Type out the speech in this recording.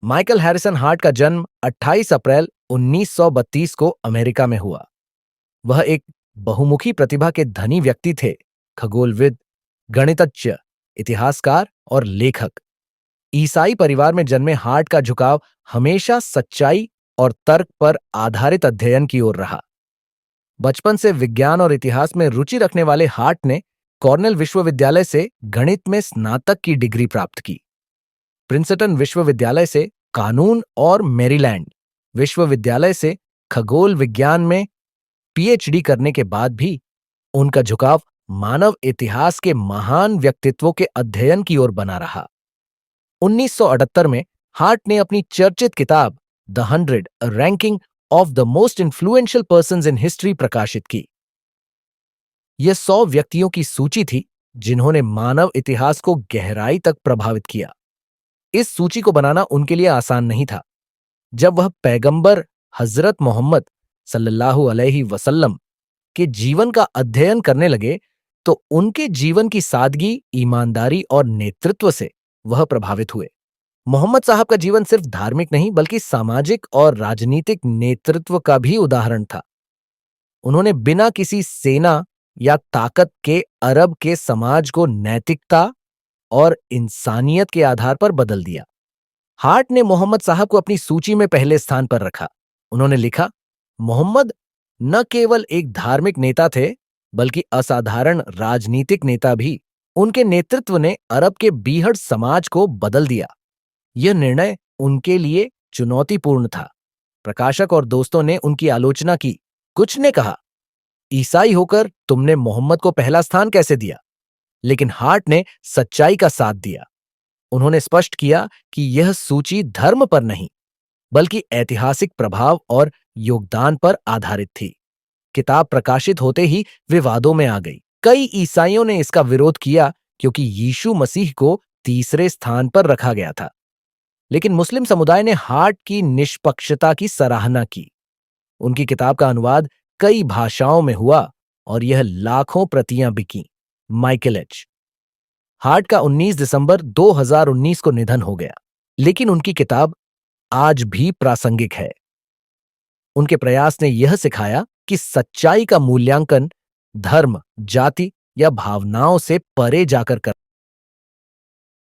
Michael Harrison heart का जन्म 28 अप्रैल 1932 को अमेरिका में हुआ। वह एक बहुमुखी प्रतिभा के धनी व्यक्ति थे, खगोलविद, गणितज्ञ, इतिहासकार और लेखक। ईसाई परिवार में जन्मे हार्ट का झुकाव हमेशा सच्चाई और तर्क पर आधारित अध्ययन की ओर रहा। बचपन से विज्ञान और इतिहास में रुचि रखने वाले हार्ट ने कॉर्नेल विश्वविद्यालय से गणित में स्नातक की डिग्री प्राप्त की। प्रिंसटन विश्वविद्यालय से कानून और मैरीलैंड विश्वविद्यालय से खगोल विज्ञान में पीएचडी करने के बाद भी उनका झुकाव मानव इतिहास के महान व्यक्तित्वों के अध्ययन की ओर बना रहा। 1978 में हार्ट ने अपनी चर्चित किताब the 100 ranking of the most influential persons in history प्रकाशित की। यह 100 व्यक्तियों की सूची थी जिन्होंने मानव इतिहास को गहराई तक प्रभावित किया। इस सूची को बनाना उनके लिए आसान नहीं था। जब वह पैगंबर हजरत मोहम्मद सल्लल्लाहु अलैहि वसल्लम के जीवन का अध्ययन करने लगे तो उनके जीवन की सादगी, ईमानदारी और नेतृत्व से वह प्रभावित हुए। मोहम्मद साहब का जीवन सिर्फ धार्मिक नहीं बल्कि सामाजिक और राजनीतिक नेतृत्व का भी उदाहरण था। उन्होंने बिना किसी सेना या ताकत के अरब के समाज को नैतिकता और इंसानियत के आधार पर बदल दिया। हार्ट ने मोहम्मद साहब को अपनी सूची में पहले स्थान पर रखा। उन्होंने लिखा, मोहम्मद न केवल एक धार्मिक नेता थे बल्कि असाधारण राजनीतिक नेता भी। उनके नेतृत्व ने अरब के बीहड़ समाज को बदल दिया। यह निर्णय उनके लिए चुनौतीपूर्ण था। प्रकाशक और दोस्तों ने उनकी आलोचना की। कुछ ने कहा, ईसाई होकर तुमने मोहम्मद को पहला स्थान कैसे दिया? लेकिन हार्ट ने सच्चाई का साथ दिया। उन्होंने स्पष्ट किया कि यह सूची धर्म पर नहीं बल्कि ऐतिहासिक प्रभाव और योगदान पर आधारित थी। किताब प्रकाशित होते ही विवादों में आ गई। कई ईसाइयों ने इसका विरोध किया क्योंकि यीशु मसीह को तीसरे स्थान पर रखा गया था। लेकिन मुस्लिम समुदाय ने हार्ट की निष्पक्षता की सराहना की। उनकी किताब का अनुवाद कई भाषाओं में हुआ और यह लाखों प्रतियां बिकीं। माइकल एच हार्ट का 19 दिसंबर 2019 को निधन हो गया, लेकिन उनकी किताब आज भी प्रासंगिक है। उनके प्रयास ने यह सिखाया कि सच्चाई का मूल्यांकन धर्म, जाति या भावनाओं से परे जाकर कर